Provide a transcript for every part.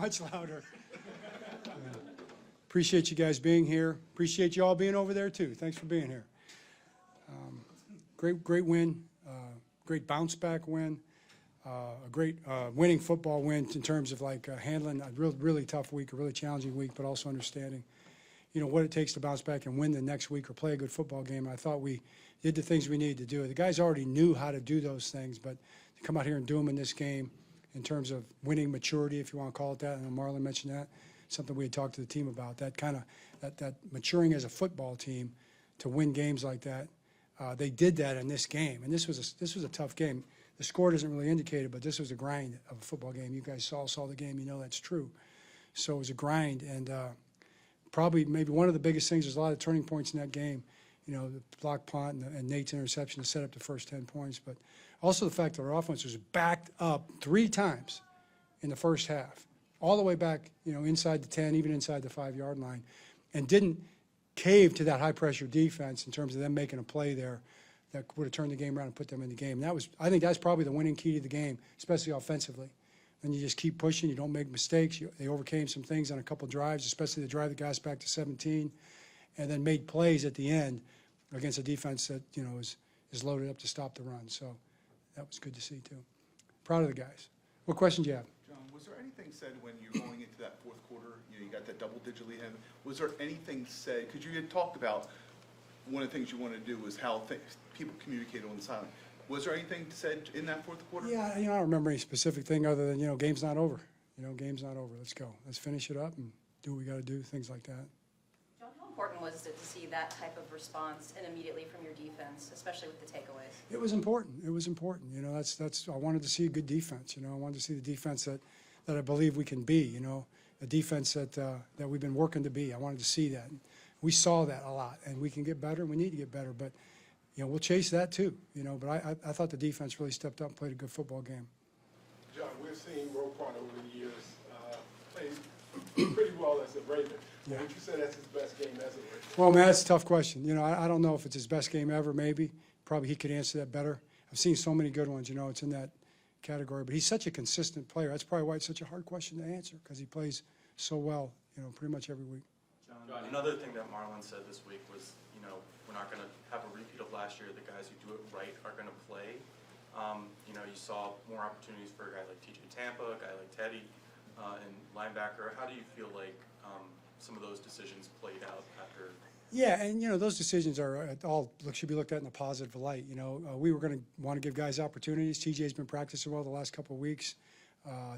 Much louder. Yeah. Appreciate you guys being here. Appreciate you all being over there too. Thanks for being here. Great win. Great bounce back win. A great winning football win in terms of like handling a really tough week, a really challenging week, but also understanding, what it takes to bounce back and win the next week or play a good football game. I thought we did the things we needed to do. The guys already knew how to do those things, but to come out here and do them in this game in terms of winning maturity, if you want to call it that, and Marlon mentioned that, something we had talked to the team about, that maturing as a football team to win games like that. They did that in this game, and this was a tough game. The score doesn't really indicate it, but this was a grind of a football game. You guys saw the game, that's true. So it was a grind, and probably maybe one of the biggest things, there's a lot of turning points in that game, the block punt and Nate's interception to set up the first 10 points, but also the fact that our offense was backed up 3 times in the first half, all the way back, inside the 10, even inside the 5-yard line, and didn't cave to that high-pressure defense in terms of them making a play there that would have turned the game around and put them in the game. And I think that's probably the winning key to the game, especially offensively. And you just keep pushing. You don't make mistakes. They overcame some things on a couple drives, especially the drive that got us back to 17, and then made plays at the end against a defense that, is loaded up to stop the run. So that was good to see, too. Proud of the guys. What questions do you have? John, was there anything said when you're going into that fourth quarter, you got that double-digit lead, was there anything said, because you had talked about one of the things you wanted to do was how people communicate on the sideline. Was there anything said in that fourth quarter? Yeah, I don't remember any specific thing other than, game's not over. Game's not over. Let's go. Let's finish it up and do what we got to do, things like that. John, how important was it to see that type of response and immediately from your defense, especially with the takeaways? It was important. It was important. That's I wanted to see a good defense. I wanted to see the defense that I believe we can be, a defense that we've been working to be. I wanted to see that. We saw that a lot, and we can get better, and we need to get better, but we'll chase that too, but I thought the defense really stepped up and played a good football game. John, we've seen Roquan over the years play pretty well as a Raven. Yeah. Would you say that's his best game as a Raven? Well, man, that's a tough question. I don't know if it's his best game ever, maybe. Probably he could answer that better. I've seen so many good ones, it's in that category, but he's such a consistent player. That's probably why it's such a hard question to answer, because he plays so well, pretty much every week. John, another thing that Marlon said this week was, we're not going to have a repeat of last year. The guys who do it right are going to play. You saw more opportunities for a guy like TJ Tampa, a guy like Teddy, and linebacker. How do you feel like some of those decisions played out after? Yeah, and those decisions are all should be looked at in a positive light. We were going to want to give guys opportunities. TJ's been practicing well the last couple of weeks.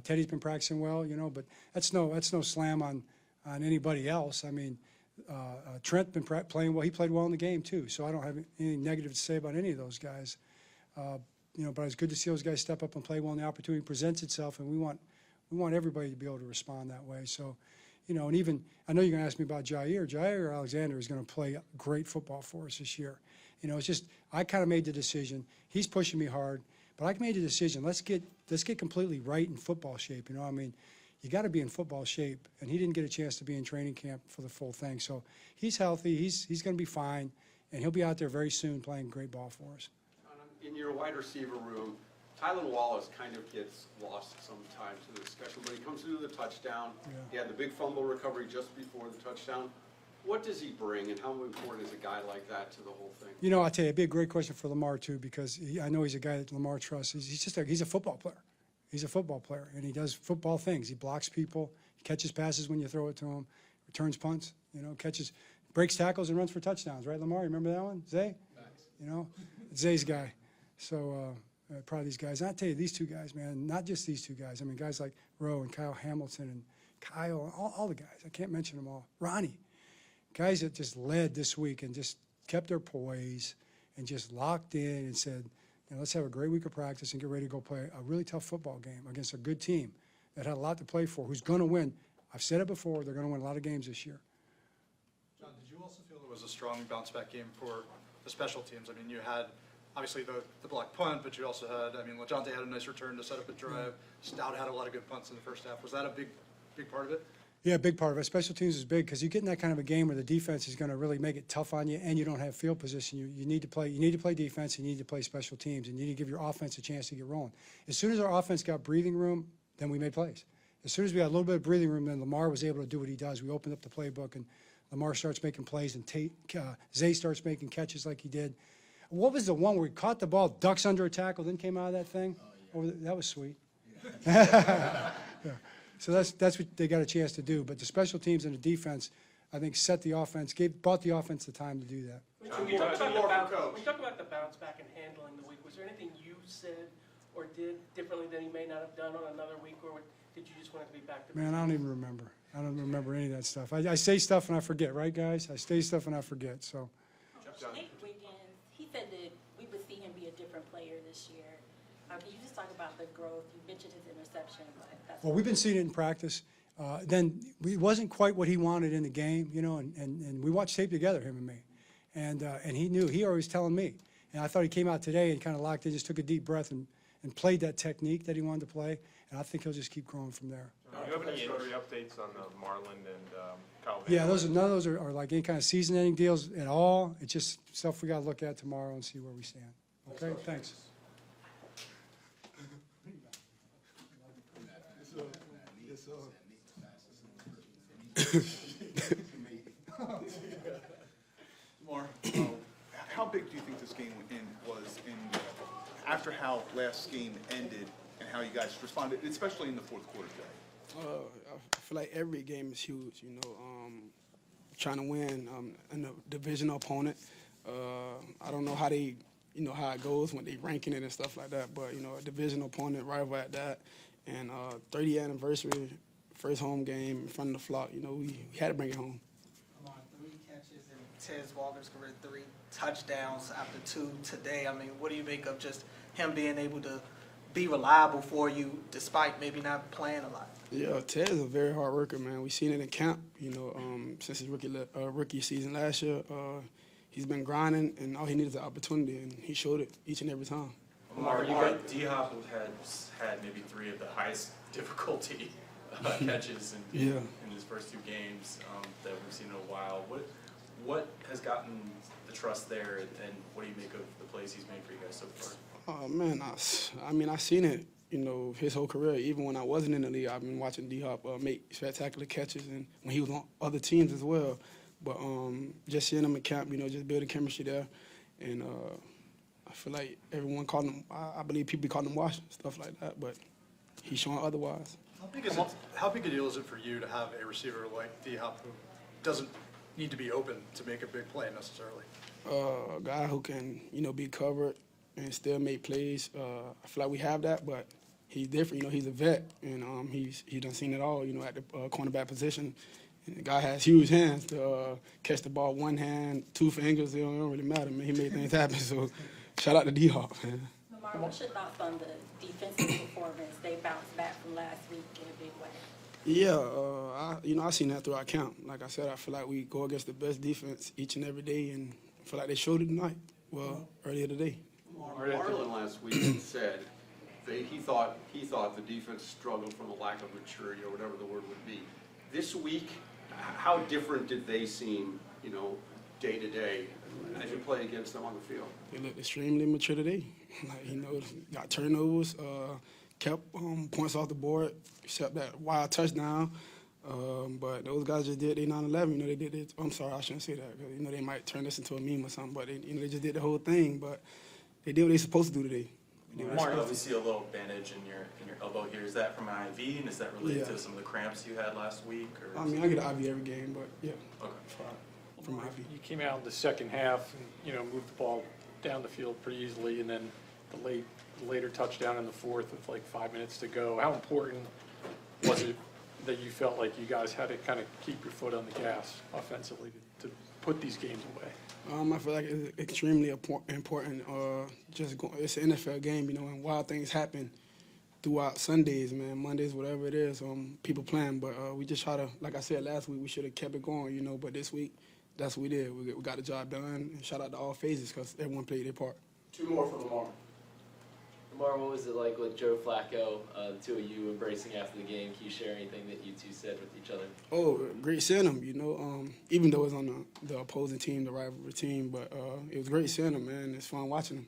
Teddy's been practicing well, but that's no slam on anybody else. I mean, Trent been playing well. He played well in the game too, so I don't have anything negative to say about any of those guys. But it's good to see those guys step up and play well, and the opportunity presents itself, and we want everybody to be able to respond that way. So, and even I know you're going to ask me about Jair. Jair Alexander is going to play great football for us this year. It's just I kind of made the decision. He's pushing me hard, but I made the decision. Let's get completely right in football shape. You got to be in football shape, and he didn't get a chance to be in training camp for the full thing. So he's healthy. He's going to be fine, and he'll be out there very soon playing great ball for us. In your wide receiver room, Tylan Wallace kind of gets lost sometimes in the discussion. When he comes to the touchdown, he had the big fumble recovery just before the touchdown. What does he bring, and how important is a guy like that to the whole thing? I'll tell you, it'd be a great question for Lamar, too, because I know he's a guy that Lamar trusts. He's a football player. He's a football player, and he does football things. He blocks people, he catches passes when you throw it to him, returns punts, catches, breaks tackles, and runs for touchdowns, right, Lamar? You remember that one? Zay? Nice. It's Zay's guy. So proud of these guys. And I tell you, these two guys, man, not just these two guys. I mean, guys like Rowe and Kyle Hamilton and Kyle, all the guys. I can't mention them all. Ronnie, guys that just led this week and just kept their poise and just locked in and said, let's have a great week of practice and get ready to go play a really tough football game against a good team that had a lot to play for, who's going to win. I've said it before, they're going to win a lot of games this year. John, did you also feel it was a strong bounce-back game for the special teams? I mean, you had obviously the block punt, but you also had, LeJonte had a nice return to set up a drive. Stout had a lot of good punts in the first half. Was that a big part of it? Yeah, a big part of it. Special teams is big because you get in that kind of a game where the defense is going to really make it tough on you, and you don't have field position. You need to play. You need to play defense. You need to play special teams, and you need to give your offense a chance to get rolling. As soon as our offense got breathing room, then we made plays, as soon as we got a little bit of breathing room, then Lamar was able to do what he does. We opened up the playbook, and Lamar starts making plays, and Zay starts making catches like he did. What was the one where he caught the ball, ducks under a tackle, then came out of that thing? That was sweet. Yeah. So that's what they got a chance to do. But the special teams and the defense, I think, set the offense, bought the offense the time to do that. When you talk about the bounce back and handling the week, was there anything you said or did differently than you may not have done on another week, or did you just want it to be back to back? Man, I don't even remember. I don't remember any of that stuff. I say stuff and I forget, right, guys? I say stuff and I forget, so. Nick Wiggins, he said that we would see him be a different player this year. Can you just talk about the growth? You mentioned his interception, but that's... Well, we've been seeing it in practice. Then it wasn't quite what he wanted in the game, you know, and we watched tape together, him and me. And he knew, he always telling me. And I thought he came out today and kind of locked in, just took a deep breath and played that technique that he wanted to play. And I think he'll just keep growing from there. Do you have any injury updates on Marlon and Kyle? Yeah, none of those are like any kind of season-ending deals at all. It's just stuff we got to look at tomorrow and see where we stand. Okay, thanks. Lamar, how big do you think this game was after how last game ended and how you guys responded, especially in the fourth quarter today? I feel like every game is huge, trying to win in a divisional opponent. I don't know how they, how it goes when they ranking it and stuff like that, but, a divisional opponent, rival at that, and 30th anniversary, first home game in front of the flock, we had to bring it home. Come on, 3 catches and Tez Walker's career 3 touchdowns after 2 today. I mean, what do you make of just him being able to be reliable for you despite maybe not playing a lot? Yeah, Ted is a very hard worker, man. We've seen it in camp, since his rookie season last year. He's been grinding, and all he needed is an opportunity, and he showed it each and every time. Lamar, D-Hop had maybe 3 of the highest difficulty catches in his first 2 games that we've seen in a while. What has gotten the trust there, and what do you make of the plays he's made for you guys so far? Oh, man, I've seen it, his whole career. Even when I wasn't in the league, I've been watching D-Hop make spectacular catches, and when he was on other teams as well. But just seeing him in camp, just building chemistry there. And I feel like everyone called him, I believe people called him washed, stuff like that, but he's showing otherwise. How big a deal is it for you to have a receiver like D-Hop who doesn't need to be open to make a big play necessarily? A guy who can, be covered and still make plays. I feel like we have that, but he's different. He's a vet, and he's done seen it all, at the cornerback position. And the guy has huge hands to catch the ball 1 hand, 2 fingers. It don't really matter, man. He made things happen. So shout out to D-Hop, man. Lamar, what's your thoughts on the defensive performance? They bounced back from last week in a big way. Yeah, I seen that throughout camp. Like I said, I feel like we go against the best defense each and every day, and I feel like they showed it tonight. Well, earlier today. Marlon last week said he thought the defense struggled from a lack of maturity or whatever the word would be. This week, how different did they seem, day to day as you play against them on the field? They looked extremely mature today. Got turnovers, kept points off the board, except that wild touchdown. But those guys just did their 9/11. They did it. I'm sorry, I shouldn't say that, because they might turn this into a meme or something. But they just did the whole thing. But they did what they're supposed to do today. Mark, we see a little bandage in your elbow here. Is that from an IV, and is that related to some of the cramps you had last week? Or I get an IV every game, but yeah. Okay. From an IV. You came out in the second half and moved the ball down the field pretty easily, and then the later touchdown in the fourth with like 5 minutes to go. How important was it that you felt like you guys had to kind of keep your foot on the gas offensively to put these games away? I feel like it's extremely important. It's an NFL game, and wild things happen throughout Sundays, man, Mondays, whatever it is. People playing, but we just try to, like I said last week, we should have kept it going, But this week, that's what we did. We got the job done. And shout out to all phases, because everyone played their part. 2 more for Lamar. Lamar, what was it like with Joe Flacco, the 2 of you embracing after the game? Can you share anything that you 2 said with each other? Oh, great seeing him, even though it's on the opposing team, the rivalry team, but it was great seeing him, man. It's fun watching him.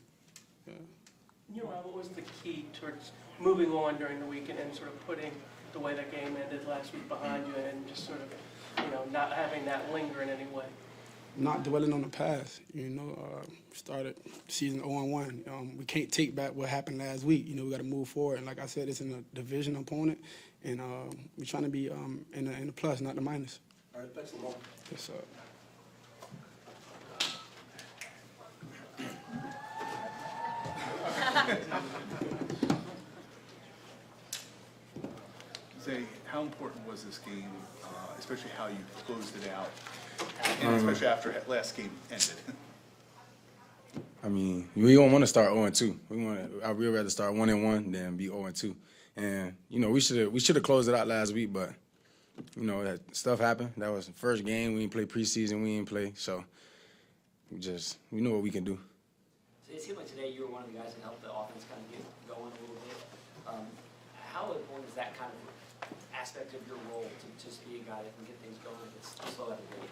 Yeah. What was the key towards moving on during the week and sort of putting the way that game ended last week behind you and just sort of, not having that linger in any way? Not dwelling on the past, started season 0-1. We can't take back what happened last week. We got to move forward. And like I said, it's in a division opponent, and we're trying to be in the plus, not the minus. All right, thanks, Lamar. Yes, sir. Zay, how important was this game, especially how you closed it out, and especially after last game ended? I mean, we don't want to start 0-2. I'd really rather start 1-1 than be 0-2. And we should have closed it out last week, but that stuff happened. That was the first game. We didn't play preseason. We didn't play, so we know what we can do. So it seemed like today you were one of the guys that helped the offense kind of get going a little bit. How important is that kind of aspect of your role to just be a guy that can get things going if it's slow at the gate?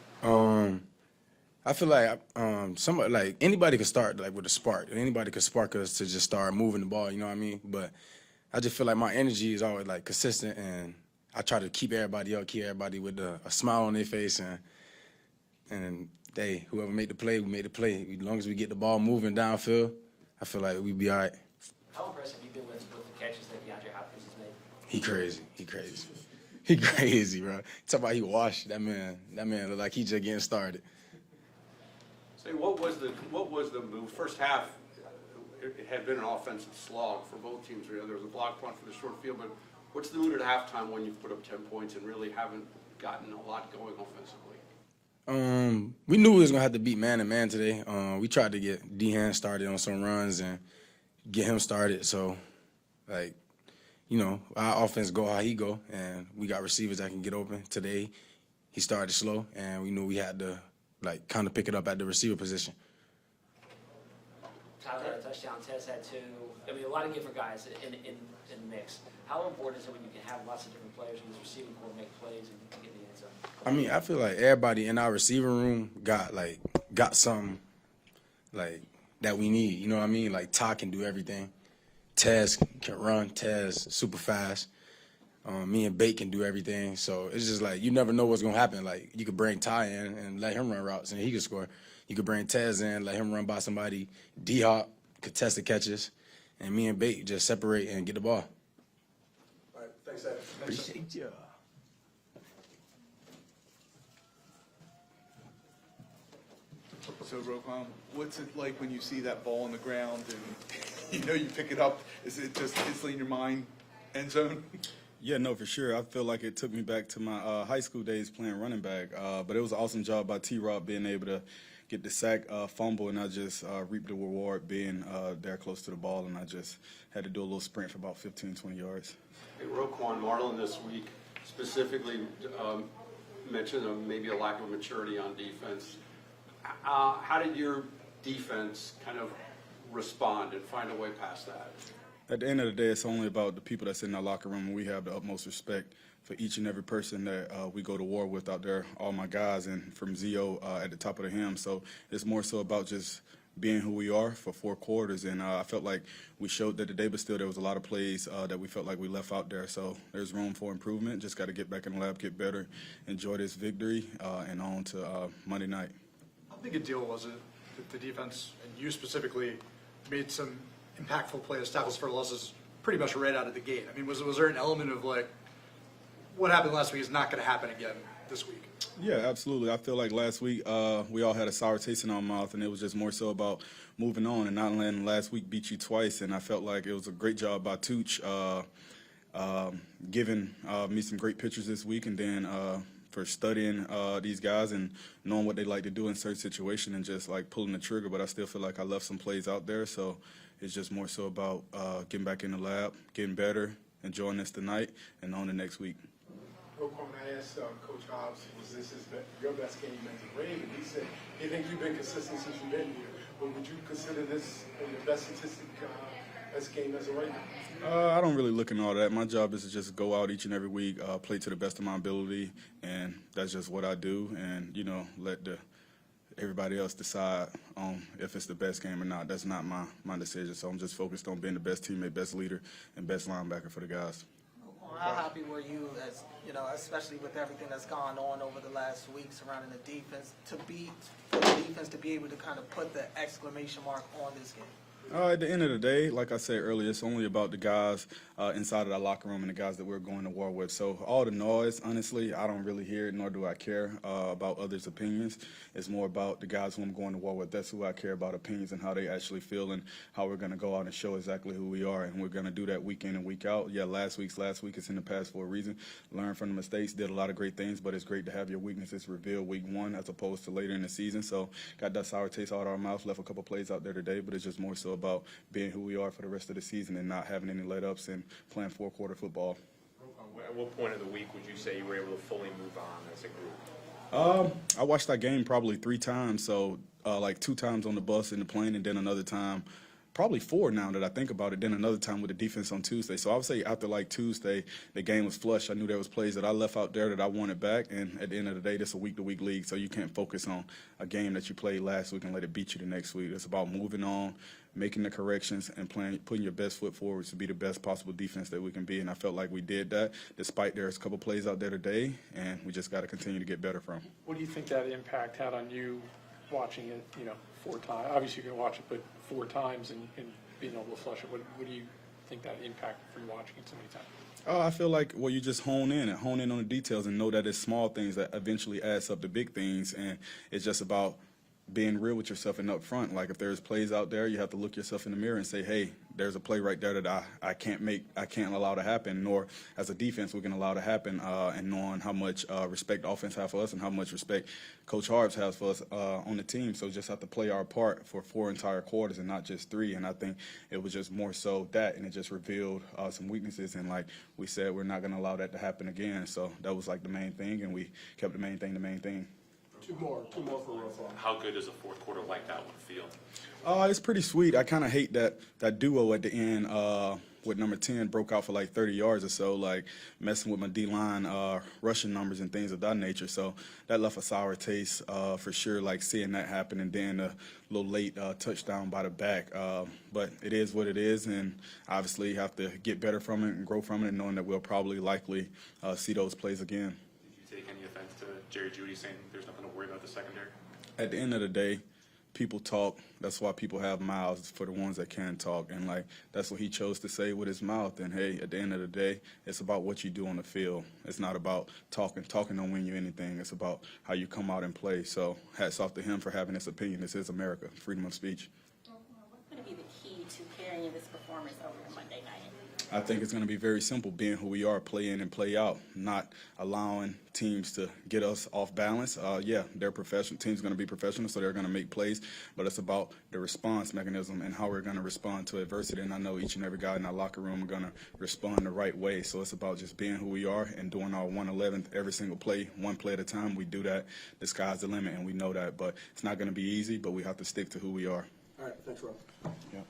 I feel like anybody could start with a spark. Anybody could spark us to just start moving the ball. You know what I mean? But I just feel like my energy is always consistent, and I try to keep everybody up, keep everybody with a smile on their face, and whoever made the play, we made the play. As long as we get the ball moving downfield, I feel like we'd be all right. How impressive have you been with the catches that DeAndre Hopkins has made? He crazy. He crazy, bro. Talk about he washed that man. That man look like he just getting started. Say, what was the move? First half, it had been an offensive slog for both teams. There was a block punt for the short field, but what's the mood at halftime when you put up 10 points and really haven't gotten a lot going offensively? We knew we was gonna have to beat man to man today. We tried to get D-Han started on some runs and get him started. So, our offense go how he go, and we got receivers that can get open. Today, he started slow, and we knew we had to kind of pick it up at the receiver position. Tyler had a touchdown, Tez had two. I mean, a lot of different guys in the mix. How important is it when you can have lots of different players in this receiving corps make plays and get in the end zone? I mean, I feel like everybody in our receiver room got something that we need. You know what I mean? Like Ty can do everything. Tez can run. Tez super fast. Me and Bate can do everything. So it's just you never know what's gonna happen. You could bring Ty in and let him run routes and he could score. You could bring Tez in, let him run by somebody. D-Hop could test the catches, and me and Bate just separate and get the ball. All right, thanks, Ed. Appreciate you. So, Roquan, what's it like when you see that ball on the ground and you pick it up? Is it just instantly in your mind, end zone? Yeah, no, for sure. I feel like it took me back to my high school days playing running back. But it was an awesome job by T-Rob being able to get the sack, fumble, and I just reaped the reward being there close to the ball, and I just had to do a little sprint for about 15, 20 yards. Hey, Roquan, Marlon this week specifically mentioned maybe a lack of maturity on defense. How did your defense kind of respond and find a way past that? At the end of the day, it's only about the people that's in our locker room, and we have the utmost respect for each and every person that we go to war with out there, all my guys, and from Zio at the top of the hem. So it's more so about just being who we are for 4 quarters, and I felt like we showed that today, but still there was a lot of plays that we felt like we left out there. So there's room for improvement. Just got to get back in the lab, get better, enjoy this victory, and on to Monday night. How big a deal was it that the defense, and you specifically, made some impactful plays, tackles for losses pretty much right out of the gate? I mean, was there an element of what happened last week is not going to happen again this week? Yeah, absolutely. I feel like last week we all had a sour taste in our mouth, and it was just more so about moving on and not letting last week beat you twice. And I felt like it was a great job by Tooch giving me some great pictures this week, and then for studying these guys and knowing what they like to do in certain situations and just pulling the trigger. But I still feel like I left some plays out there, so it's just more so about getting back in the lab, getting better, enjoying this tonight, and on the next week. Roquan, I asked Coach Hobbs, was this your best game as a Raven? He said he thinks you've been consistent since you've been here. But would you consider this your best statistic, best game as a Raven? I don't really look at all that. My job is to just go out each and every week, play to the best of my ability, and that's just what I do. And let everybody else decide on if it's the best game or not. That's not my decision. So I'm just focused on being the best teammate, best leader, and best linebacker for the guys. How happy were you performance, you know, especially with everything that's gone on over the last week surrounding the defense, for the defense to be able to kind of put the exclamation mark on this game? At the end of the day, like I said earlier, it's only about the guys inside of that locker room and the guys that we're going to war with. So all the noise, honestly, I don't really hear it, nor do I care about others' opinions. It's more about the guys who I'm going to war with. That's who I care about, opinions and how they actually feel and how we're going to go out and show exactly who we are. And we're going to do that week in and week out. Yeah, last week. It's in the past for a reason. Learn from the mistakes, did a lot of great things, but it's great to have your weaknesses revealed week one as opposed to later in the season. So got that sour taste out of our mouth, left a couple plays out there today, but it's just more so about being who we are for the rest of the season and not having any let-ups and playing four-quarter football. At what point of the week would you say you were able to fully move on as a group? I watched that game probably 3 times, so like 2 times on the bus in the plane and then another time, probably 4 now that I think about it, then another time with the defense on Tuesday. So I would say after like Tuesday, the game was flush. I knew there was plays that I left out there that I wanted back, and at the end of the day, this is a week-to-week league, so you can't focus on a game that you played last week and let it beat you the next week. It's about moving on, making the corrections, and putting your best foot forward to be the best possible defense that we can be, and I felt like we did that, despite there's a couple plays out there today, and we just got to continue to get better from. What do you think that impact had on you watching it, 4 times? Obviously, you're going to watch it, but 4 times and being able to flush it. What do you think that impacted for you watching it so many times? I feel like, you just hone in on the details and know that it's small things that eventually adds up to big things, and it's just about being real with yourself and up front. Like if there's plays out there, you have to look yourself in the mirror and say, hey, there's a play right there that I can't allow to happen, nor as a defense we can allow to happen, and knowing how much respect the offense has for us and how much respect Coach Harbaugh has for us on the team. So just have to play our part for 4 entire quarters and not just 3. And I think it was just more so that, and it just revealed some weaknesses. And like we said, we're not going to allow that to happen again. So that was like the main thing, and we kept the main thing the main thing. Two more for Roquan. How good does a fourth quarter like that one feel? It's pretty sweet. I kind of hate that duo at the end with number 10 broke out for like 30 yards or so, like messing with my D-line rushing numbers and things of that nature. So that left a sour taste for sure, like seeing that happen, and then a little late touchdown by the back. But it is what it is, and obviously you have to get better from it and grow from it, and knowing that we'll probably likely see those plays again. Did you take any offense to Jerry Jeudy saying there's nothing to worry about the secondary? At the end of the day, people talk. That's why people have mouths, for the ones that can talk. And, like, that's what he chose to say with his mouth. And, hey, at the end of the day, it's about what you do on the field. It's not about talking. Talking don't win you anything. It's about how you come out and play. So hats off to him for having this opinion. This is America, freedom of speech. What's going to be the key to carrying this performance over to Monday night? I think it's going to be very simple, being who we are, play in and play out, not allowing teams to get us off balance. Yeah, they're professional. Teams are going to be professional, so they're going to make plays, but it's about the response mechanism and how we're going to respond to adversity. And I know each and every guy in our locker room are going to respond the right way. So it's about just being who we are and doing our 1/11th every single play, one play at a time. We do that. The sky's the limit, and we know that. But it's not going to be easy, but we have to stick to who we are. All right, thanks, Rob. Yeah.